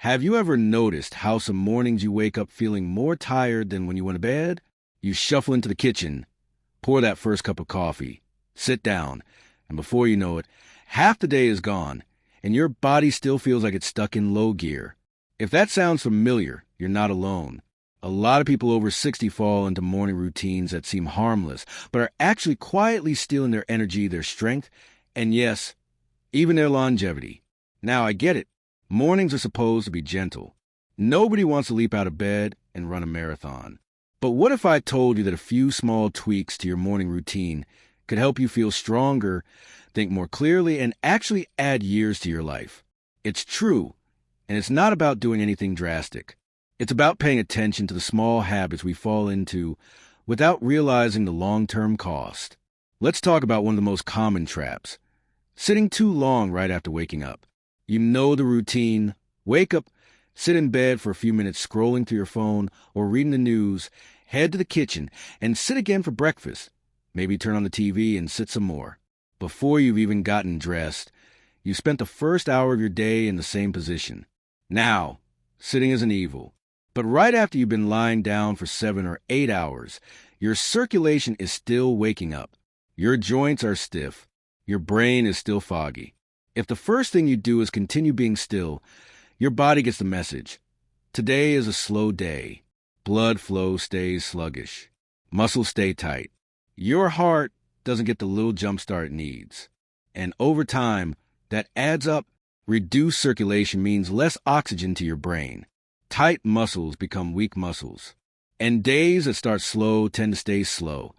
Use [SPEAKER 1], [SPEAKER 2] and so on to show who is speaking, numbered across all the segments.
[SPEAKER 1] Have you ever noticed how some mornings you wake up feeling more tired than when you went to bed? You shuffle into the kitchen, pour that first cup of coffee, sit down, and before you know it, half the day is gone, and your body still feels like it's stuck in low gear. If that sounds familiar, you're not alone. A lot of people over 60 fall into morning routines that seem harmless, but are actually quietly stealing their energy, their strength, and yes, even their longevity. Now, I get it. Mornings are supposed to be gentle. Nobody wants to leap out of bed and run a marathon. But what if I told you that a few small tweaks to your morning routine could help you feel stronger, think more clearly, and actually add years to your life? It's true, and it's not about doing anything drastic. It's about paying attention to the small habits we fall into without realizing the long-term cost. Let's talk about one of the most common traps: sitting too long right after waking up. You know the routine. Wake up, sit in bed for a few minutes scrolling through your phone or reading the news, head to the kitchen, and sit again for breakfast. Maybe turn on the TV and sit some more. Before you've even gotten dressed, you spent the first hour of your day in the same position. Now, sitting isn't evil. But right after you've been lying down for 7 or 8 hours, your circulation is still waking up. Your joints are stiff. Your brain is still foggy. If the first thing you do is continue being still, your body gets the message. Today is a slow day. Blood flow stays sluggish. Muscles stay tight. Your heart doesn't get the little jump start it needs. And over time, that adds up. Reduced circulation means less oxygen to your brain. Tight muscles become weak muscles. And days that start slow tend to stay slow,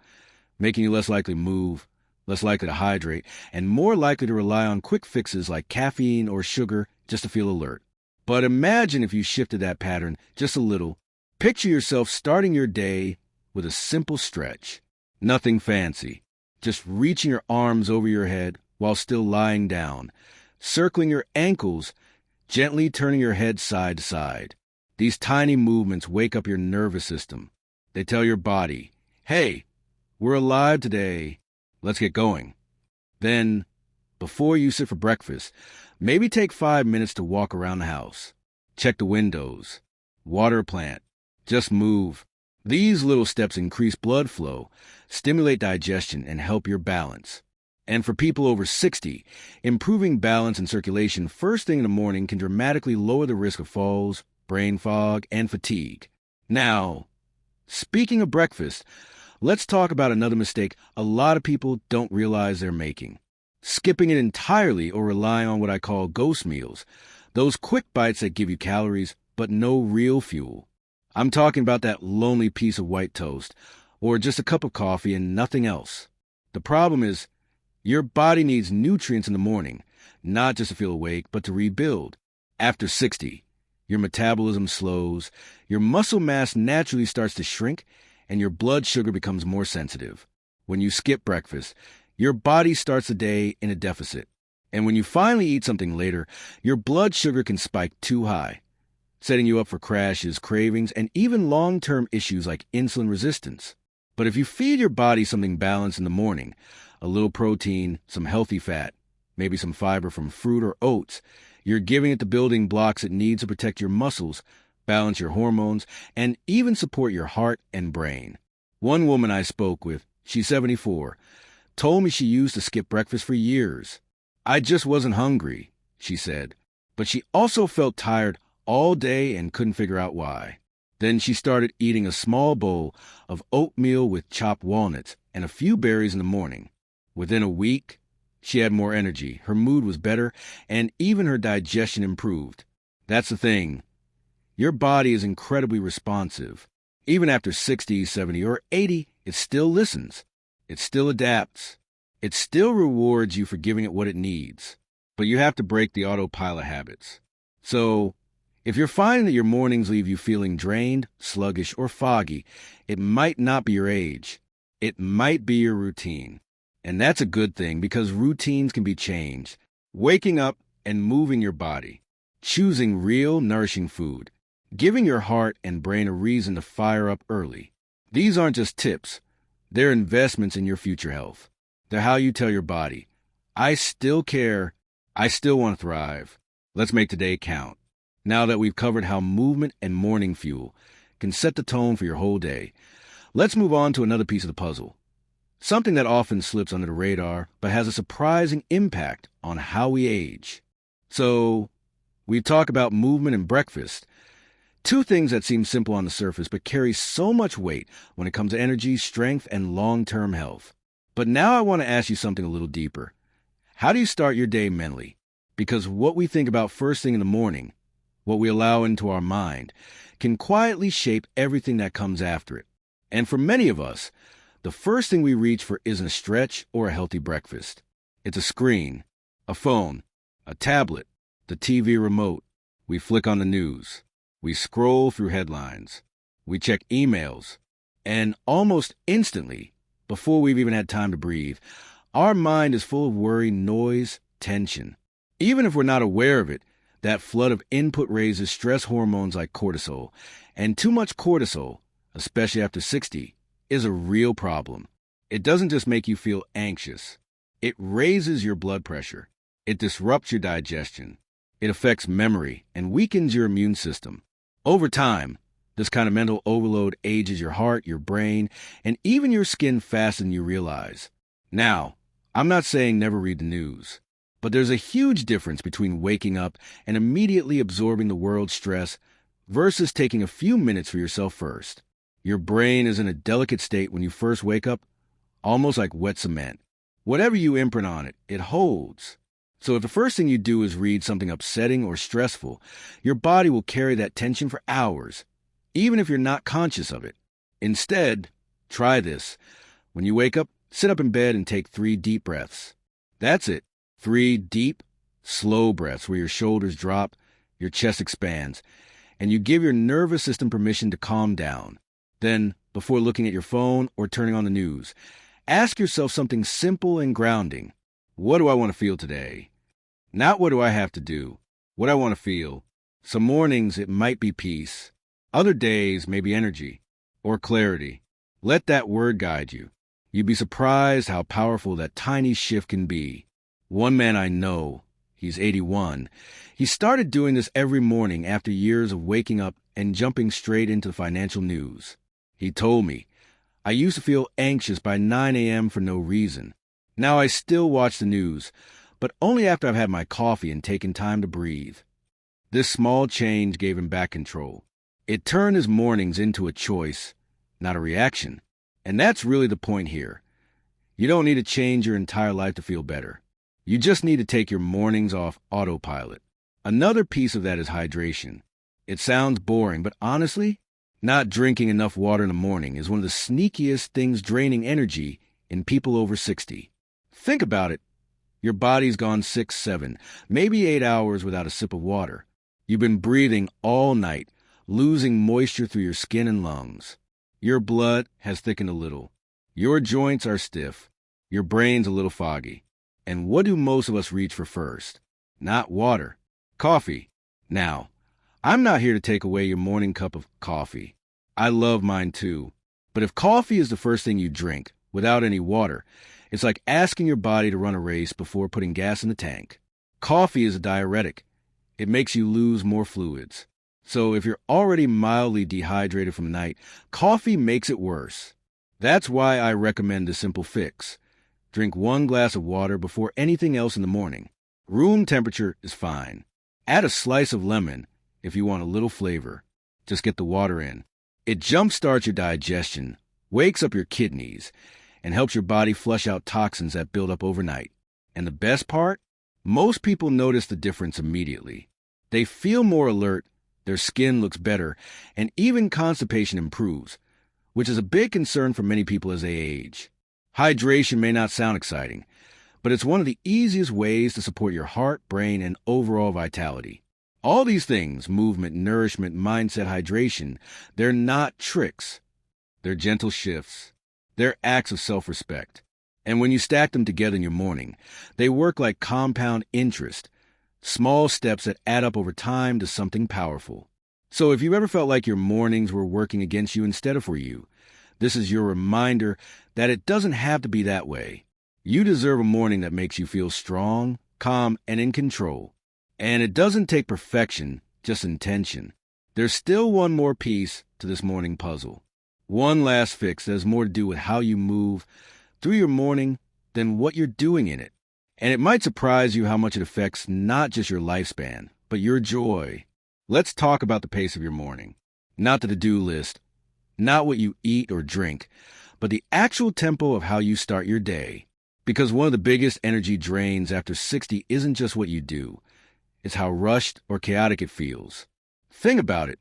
[SPEAKER 1] making you less likely to move, less likely to hydrate, and more likely to rely on quick fixes like caffeine or sugar just to feel alert. But imagine if you shifted that pattern just a little. Picture yourself starting your day with a simple stretch. Nothing fancy. Just reaching your arms over your head while still lying down, circling your ankles, gently turning your head side to side. These tiny movements wake up your nervous system. They tell your body, hey, we're alive today. Let's get going. Then, before you sit for breakfast, maybe take 5 minutes to walk around the house. Check the windows. Water a plant. Just move. These little steps increase blood flow, stimulate digestion, and help your balance. And for people over 60, improving balance and circulation first thing in the morning can dramatically lower the risk of falls, brain fog, and fatigue. Now, speaking of breakfast, let's talk about another mistake a lot of people don't realize they're making. Skipping it entirely or relying on what I call ghost meals, those quick bites that give you calories but no real fuel. I'm talking about that lonely piece of white toast or just a cup of coffee and nothing else. The problem is, your body needs nutrients in the morning, not just to feel awake, but to rebuild. After 60, your metabolism slows, your muscle mass naturally starts to shrink, and your blood sugar becomes more sensitive. When you skip breakfast, your body starts the day in a deficit. And when you finally eat something later, your blood sugar can spike too high, setting you up for crashes, cravings, and even long-term issues like insulin resistance. But if you feed your body something balanced in the morning, a little protein, some healthy fat, maybe some fiber from fruit or oats, you're giving it the building blocks it needs to protect your muscles, balance your hormones, and even support your heart and brain. One woman I spoke with, she's 74, told me she used to skip breakfast for years. I just wasn't hungry, she said, but she also felt tired all day and couldn't figure out why. Then she started eating a small bowl of oatmeal with chopped walnuts and a few berries in the morning. Within a week, she had more energy, her mood was better, and even her digestion improved. That's the thing. Your body is incredibly responsive. Even after 60, 70, or 80, it still listens. It still adapts. It still rewards you for giving it what it needs. But you have to break the autopilot habits. So, if you're finding that your mornings leave you feeling drained, sluggish, or foggy, it might not be your age. It might be your routine. And that's a good thing because routines can be changed. Waking up and moving your body. Choosing real, nourishing food. Giving your heart and brain a reason to fire up early. These aren't just tips. They're investments in your future health. They're how you tell your body, I still care. I still want to thrive. Let's make today count. Now that we've covered how movement and morning fuel can set the tone for your whole day, let's move on to another piece of the puzzle. Something that often slips under the radar, but has a surprising impact on how we age. So, we talk about movement and breakfast. Two things that seem simple on the surface, but carry so much weight when it comes to energy, strength, and long-term health. But now I want to ask you something a little deeper. How do you start your day mentally? Because what we think about first thing in the morning, what we allow into our mind, can quietly shape everything that comes after it. And for many of us, the first thing we reach for isn't a stretch or a healthy breakfast. It's a screen, a phone, a tablet, the TV remote. We flick on the news. We scroll through headlines. We check emails. And almost instantly, before we've even had time to breathe, our mind is full of worry, noise, tension. Even if we're not aware of it, that flood of input raises stress hormones like cortisol. And too much cortisol, especially after 60, is a real problem. It doesn't just make you feel anxious. It raises your blood pressure. It disrupts your digestion. It affects memory and weakens your immune system. Over time, this kind of mental overload ages your heart, your brain, and even your skin faster than you realize. Now, I'm not saying never read the news, but there's a huge difference between waking up and immediately absorbing the world's stress versus taking a few minutes for yourself first. Your brain is in a delicate state when you first wake up, almost like wet cement. Whatever you imprint on it, it holds. So if the first thing you do is read something upsetting or stressful, your body will carry that tension for hours, even if you're not conscious of it. Instead, try this. When you wake up, sit up in bed and take 3 deep breaths. That's it. 3 deep, slow breaths where your shoulders drop, your chest expands, and you give your nervous system permission to calm down. Then, before looking at your phone or turning on the news, ask yourself something simple and grounding. What do I want to feel today? Not what do I have to do, what I want to feel. Some mornings it might be peace. Other days maybe energy or clarity. Let that word guide you. You'd be surprised how powerful that tiny shift can be. One man I know, he's 81, he started doing this every morning after years of waking up and jumping straight into the financial news. He told me, I used to feel anxious by 9 a.m. for no reason. Now I still watch the news, but only after I've had my coffee and taken time to breathe. This small change gave him back control. It turned his mornings into a choice, not a reaction. And that's really the point here. You don't need to change your entire life to feel better. You just need to take your mornings off autopilot. Another piece of that is hydration. It sounds boring, but honestly, not drinking enough water in the morning is one of the sneakiest things draining energy in people over 60. Think about it. Your body's gone 6, 7, maybe 8 hours without a sip of water. You've been breathing all night, losing moisture through your skin and lungs. Your blood has thickened a little. Your joints are stiff. Your brain's a little foggy. And what do most of us reach for first? Not water. Coffee. Now, I'm not here to take away your morning cup of coffee. I love mine too. But if coffee is the first thing you drink, without any water, it's like asking your body to run a race before putting gas in the tank. Coffee is a diuretic. It makes you lose more fluids. So if you're already mildly dehydrated from the night, coffee makes it worse. That's why I recommend the simple fix. Drink 1 glass of water before anything else in the morning. Room temperature is fine. Add a slice of lemon if you want a little flavor. Just get the water in. It jumpstarts your digestion, wakes up your kidneys, and helps your body flush out toxins that build up overnight. And the best part? Most people notice the difference immediately. They feel more alert, their skin looks better, and even constipation improves, which is a big concern for many people as they age. Hydration may not sound exciting, but it's one of the easiest ways to support your heart, brain, and overall vitality. All these things, movement, nourishment, mindset, hydration, they're not tricks. They're gentle shifts. They're acts of self-respect. And when you stack them together in your morning, they work like compound interest, small steps that add up over time to something powerful. So if you ever felt like your mornings were working against you instead of for you, this is your reminder that it doesn't have to be that way. You deserve a morning that makes you feel strong, calm, and in control. And it doesn't take perfection, just intention. There's still one more piece to this morning puzzle. One last fix that has more to do with how you move through your morning than what you're doing in it. And it might surprise you how much it affects not just your lifespan, but your joy. Let's talk about the pace of your morning. Not the to-do list, not what you eat or drink, but the actual tempo of how you start your day. Because one of the biggest energy drains after 60 isn't just what you do, it's how rushed or chaotic it feels. Think about it.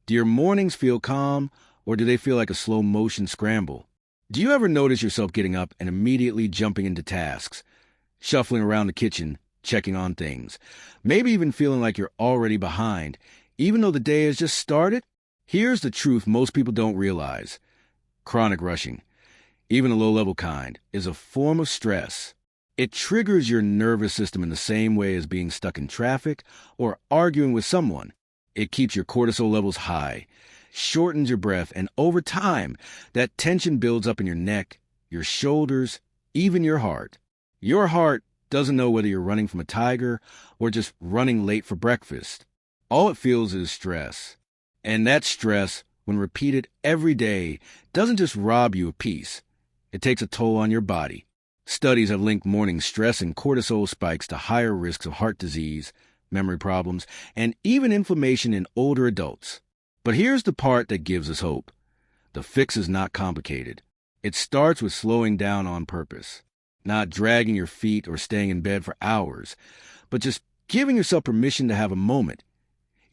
[SPEAKER 1] Do your mornings feel calm, or do they feel like a slow-motion scramble? Do you ever notice yourself getting up and immediately jumping into tasks, shuffling around the kitchen, checking on things, maybe even feeling like you're already behind, even though the day has just started? Here's the truth most people don't realize. Chronic rushing, even a low-level kind, is a form of stress. It triggers your nervous system in the same way as being stuck in traffic or arguing with someone. It keeps your cortisol levels high, shortens your breath, and over time, that tension builds up in your neck, your shoulders, even your heart. Your heart doesn't know whether you're running from a tiger or just running late for breakfast. All it feels is stress. And that stress, when repeated every day, doesn't just rob you of peace. It takes a toll on your body. Studies have linked morning stress and cortisol spikes to higher risks of heart disease, memory problems, and even inflammation in older adults. But here's the part that gives us hope. The fix is not complicated. It starts with slowing down on purpose. Not dragging your feet or staying in bed for hours, but just giving yourself permission to have a moment.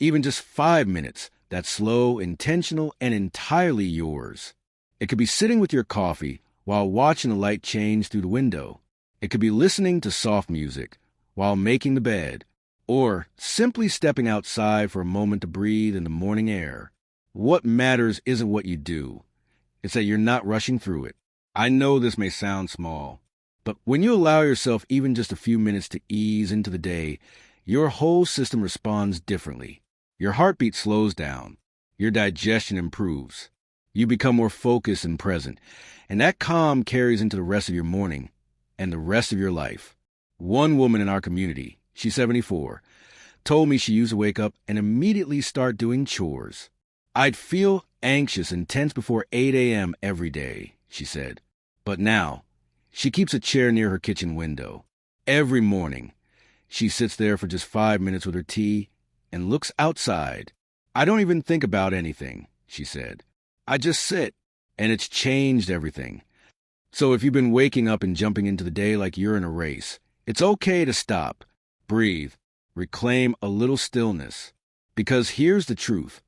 [SPEAKER 1] Even just 5 minutes, that's slow, intentional, and entirely yours. It could be sitting with your coffee while watching the light change through the window. It could be listening to soft music while making the bed, or simply stepping outside for a moment to breathe in the morning air. What matters isn't what you do. It's that you're not rushing through it. I know this may sound small, but when you allow yourself even just a few minutes to ease into the day, your whole system responds differently. Your heartbeat slows down. Your digestion improves. You become more focused and present, and that calm carries into the rest of your morning and the rest of your life. One woman in our community, she's 74, told me she used to wake up and immediately start doing chores. I'd feel anxious and tense before 8 a.m. every day, she said. But now, she keeps a chair near her kitchen window. Every morning, she sits there for just 5 minutes with her tea and looks outside. I don't even think about anything, she said. I just sit, and it's changed everything. So if you've been waking up and jumping into the day like you're in a race, it's okay to stop, breathe, reclaim a little stillness. Because here's the truth.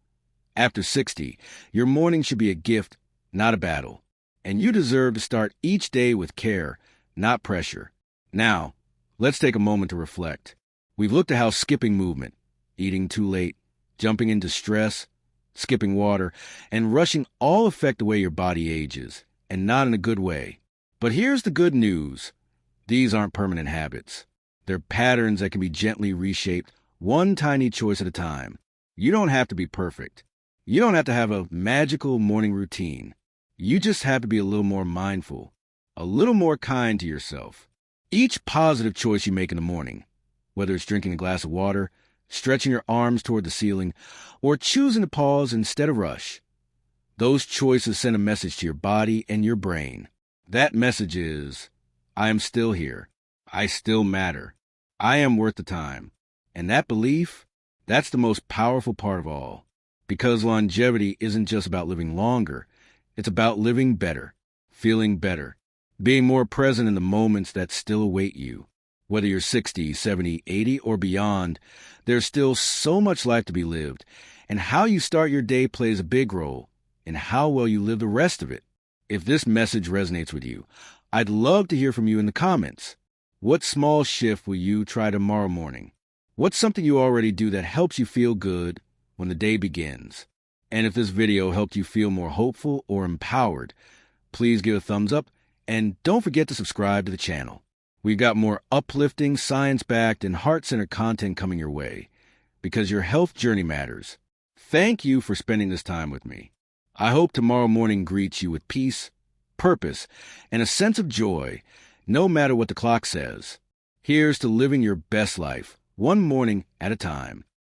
[SPEAKER 1] After 60, your morning should be a gift, not a battle. And you deserve to start each day with care, not pressure. Now, let's take a moment to reflect. We've looked at how skipping movement, eating too late, jumping into stress, skipping water, and rushing all affect the way your body ages, and not in a good way. But here's the good news. These aren't permanent habits. They're patterns that can be gently reshaped, one tiny choice at a time. You don't have to be perfect. You don't have to have a magical morning routine. You just have to be a little more mindful, a little more kind to yourself. Each positive choice you make in the morning, whether it's drinking a glass of water, stretching your arms toward the ceiling, or choosing to pause instead of rush, those choices send a message to your body and your brain. That message is, I am still here. I still matter. I am worth the time. And that belief, that's the most powerful part of all. Because longevity isn't just about living longer. It's about living better, feeling better, being more present in the moments that still await you. Whether you're 60, 70, 80, or beyond, there's still so much life to be lived, and how you start your day plays a big role in how well you live the rest of it. If this message resonates with you, I'd love to hear from you in the comments. What small shift will you try tomorrow morning? What's something you already do that helps you feel good when the day begins? And if this video helped you feel more hopeful or empowered, please give a thumbs up and don't forget to subscribe to the channel. We've got more uplifting, science-backed, and heart-centered content coming your way because your health journey matters. Thank you for spending this time with me. I hope tomorrow morning greets you with peace, purpose, and a sense of joy, no matter what the clock says. Here's to living your best life, one morning at a time.